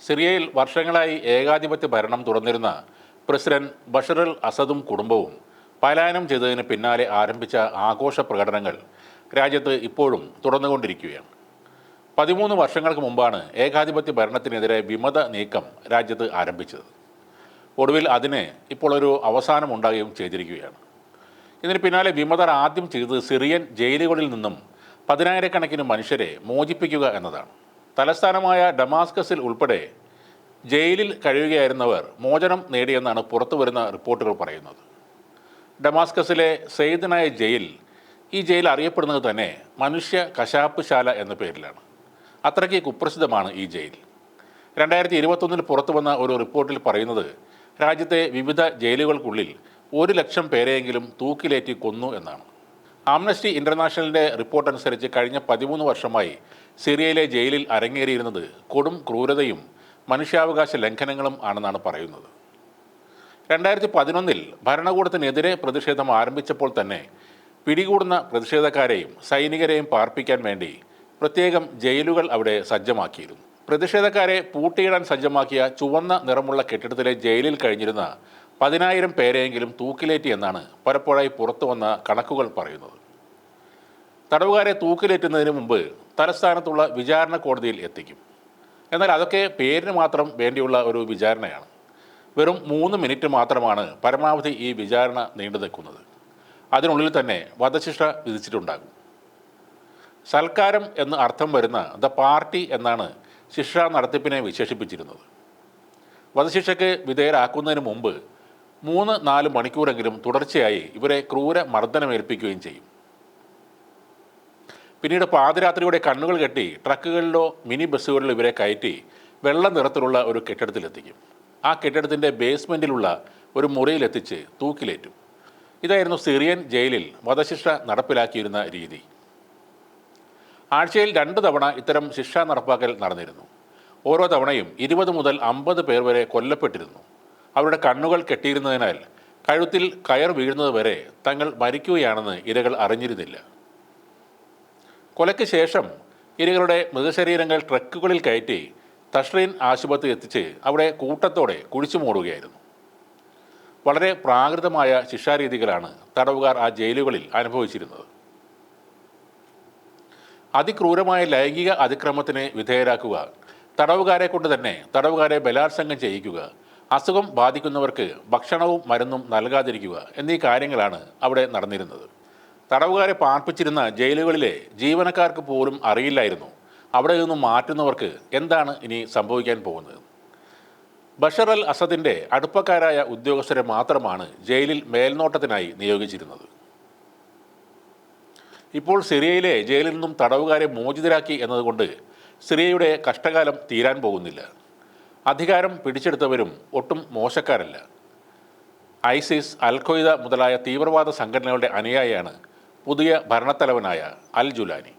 സിറിയയിൽ വർഷങ്ങളായി ഏകാധിപത്യ ഭരണം തുടർന്നിരുന്ന പ്രസിഡന്റ് ബഷർ അൽ അസദും കുടുംബവും പലായനം ചെയ്തതിന് പിന്നാലെ ആരംഭിച്ച ആഘോഷ പ്രകടനങ്ങൾ രാജ്യത്ത് ഇപ്പോഴും തുടർന്നുകൊണ്ടിരിക്കുകയാണ്. 13 വർഷങ്ങൾക്ക് മുമ്പാണ് ഏകാധിപത്യ ഭരണത്തിനെതിരെ വിമത നീക്കം രാജ്യത്ത് ആരംഭിച്ചത്. ഒടുവിൽ അതിന് ഇപ്പോൾ ഒരു അവസാനമുണ്ടാകുകയും ചെയ്തിരിക്കുകയാണ്. ഇതിന് പിന്നാലെ വിമതർ ആദ്യം ചെയ്തത് സിറിയൻ ജയിലുകളിൽ നിന്നും 10,000-കണക്കിന് മനുഷ്യരെ മോചിപ്പിക്കുക എന്നതാണ്. തലസ്ഥാനമായ ഡമാസ്കസിൽ ഉൾപ്പെടെ ജയിലിൽ കഴിയുകയായിരുന്നവർ മോചനം നേടിയെന്നാണ് പുറത്തുവരുന്ന റിപ്പോർട്ടുകൾ പറയുന്നത്. ഡമാസ്കസിലെ സെയ്ദനായ ജയിൽ, ഈ ജയിൽ അറിയപ്പെടുന്നത് തന്നെ മനുഷ്യ കശാപ്പ് ശാല എന്ന പേരിലാണ്. അത്രയ്ക്ക് കുപ്രസിദ്ധമാണ് ഈ ജയിൽ. 2021 പുറത്തു വന്ന ഒരു റിപ്പോർട്ടിൽ പറയുന്നത് രാജ്യത്തെ വിവിധ ജയിലുകൾക്കുള്ളിൽ 1 ലക്ഷം പേരെയെങ്കിലും തൂക്കിലേറ്റി കൊന്നു എന്നാണ്. ആംനസ്റ്റി ഇൻ്റർനാഷണലിൻ്റെ റിപ്പോർട്ട് അനുസരിച്ച് കഴിഞ്ഞ 13 വർഷമായി സിറിയയിലെ ജയിലിൽ അരങ്ങേറിയിരുന്നത് കൊടും ക്രൂരതയും മനുഷ്യാവകാശ ലംഘനങ്ങളും ആണെന്നാണ് പറയുന്നത്. 2011 ഭരണകൂടത്തിനെതിരെ പ്രതിഷേധം ആരംഭിച്ചപ്പോൾ തന്നെ പിടികൂടുന്ന പ്രതിഷേധക്കാരെയും സൈനികരെയും പാർപ്പിക്കാൻ വേണ്ടി പ്രത്യേകം ജയിലുകൾ അവിടെ സജ്ജമാക്കിയിരുന്നു. പ്രതിഷേധക്കാരെ പൂട്ടിയിടാൻ സജ്ജമാക്കിയ ചുവന്ന നിറമുള്ള കെട്ടിടത്തിലെ ജയിലിൽ കഴിഞ്ഞിരുന്ന 10,000 പേരെയെങ്കിലും തൂക്കിലേറ്റി എന്നാണ് പലപ്പോഴായി പുറത്തു വന്ന കണക്കുകൾ പറയുന്നത്. തടവുകാരെ തൂക്കിലേറ്റുന്നതിന് മുമ്പ് തലസ്ഥാനത്തുള്ള വിചാരണ കോടതിയിൽ എത്തിക്കും. എന്നാൽ അതൊക്കെ പേരിന് മാത്രം വേണ്ടിയുള്ള ഒരു വിചാരണയാണ്. വെറും 3 മിനിറ്റ് മാത്രമാണ് പരമാവധി ഈ വിചാരണ നീണ്ടു നിൽക്കുന്നത്. അതിനുള്ളിൽ തന്നെ വധശിക്ഷ വിധിച്ചിട്ടുണ്ടാകും. സൽക്കാരം എന്ന് അർത്ഥം വരുന്ന ദ പാർട്ടി എന്നാണ് ശിക്ഷാ നടത്തിപ്പിനെ വിശേഷിപ്പിച്ചിരുന്നത്. വധശിക്ഷയ്ക്ക് വിധേയരാക്കുന്നതിന് മുമ്പ് 3-4 മണിക്കൂറെങ്കിലും തുടർച്ചയായി ഇവരെ ക്രൂര മർദ്ദനമേൽപ്പിക്കുകയും ചെയ്യും. പിന്നീട് പാതിരാത്രിയുടെ കണ്ണുകൾ കെട്ടി ട്രക്കുകളിലോ മിനി ബസ്സുകളിലോ ഇവരെ കയറ്റി വെള്ള നിറത്തിലുള്ള ഒരു കെട്ടിടത്തിലെത്തിക്കും. ആ കെട്ടിടത്തിൻ്റെ ബേസ്മെൻറ്റിലുള്ള ഒരു മുറിയിലെത്തിച്ച് തൂക്കിലേറ്റും. ഇതായിരുന്നു സിറിയൻ ജയിലിൽ വധശിക്ഷ നടപ്പിലാക്കിയിരുന്ന രീതി. ആഴ്ചയിൽ 2 തവണ ഇത്തരം ശിക്ഷ നടപ്പാക്കൽ നടന്നിരുന്നു. ഓരോ തവണയും 20 മുതൽ 50 പേർ വരെ കൊല്ലപ്പെട്ടിരുന്നു. അവരുടെ കണ്ണുകൾ കെട്ടിയിരുന്നതിനാൽ കഴുത്തിൽ കയർ വീഴുന്നത് വരെ തങ്ങൾ മരിക്കുകയാണെന്ന് ഇരകൾ അറിഞ്ഞിരുന്നില്ല. കൊലയ്ക്ക് ശേഷം ഇരകളുടെ മൃതശരീരങ്ങൾ ട്രക്കുകളിൽ കയറ്റി തഷ്രീൻ ആശുപത്രി എത്തിച്ച് അവിടെ കൂട്ടത്തോടെ കുഴിച്ചു മൂടുകയായിരുന്നു. വളരെ പ്രാകൃതമായ ശിക്ഷാരീതികളാണ് തടവുകാർ ആ ജയിലുകളിൽ അനുഭവിച്ചിരുന്നത്. അതിക്രൂരമായ ലൈംഗിക അതിക്രമത്തിന് വിധേയരാക്കുക, തടവുകാരെ കൊണ്ട് തന്നെ തടവുകാരെ ബലാത്സംഗം ചെയ്യിക്കുക, അസുഖം ബാധിക്കുന്നവർക്ക് ഭക്ഷണവും മരുന്നും നൽകാതിരിക്കുക എന്നീ കാര്യങ്ങളാണ് അവിടെ നടന്നിരുന്നത്. തടവുകാരെ പാർപ്പിച്ചിരുന്ന ജയിലുകളിലെ ജീവനക്കാർക്ക് പോലും അറിയില്ലായിരുന്നു അവിടെ നിന്നും മാറ്റുന്നവർക്ക് എന്താണ് ഇനി സംഭവിക്കാൻ പോകുന്നത്. ബഷർ അൽ അസദിൻ്റെ അടുപ്പക്കാരായ ഉദ്യോഗസ്ഥരെ മാത്രമാണ് ജയിലിൽ മേൽനോട്ടത്തിനായി നിയോഗിച്ചിരുന്നത്. ഇപ്പോൾ സിറിയയിലെ ജയിലിൽ നിന്നും തടവുകാരെ മോചിതരാക്കി എന്നതുകൊണ്ട് സിറിയയുടെ കഷ്ടകാലം തീരാൻ പോകുന്നില്ല. അധികാരം പിടിച്ചെടുത്തവരും ഒട്ടും മോശക്കാരല്ല. ഐസിസ്, അൽ ഖ്വയ്ദ മുതലായ തീവ്രവാദ സംഘടനകളുടെ അനുയായിയാണ് പുതിയ ഭരണത്തലവനായ അൽ ജുലാനി.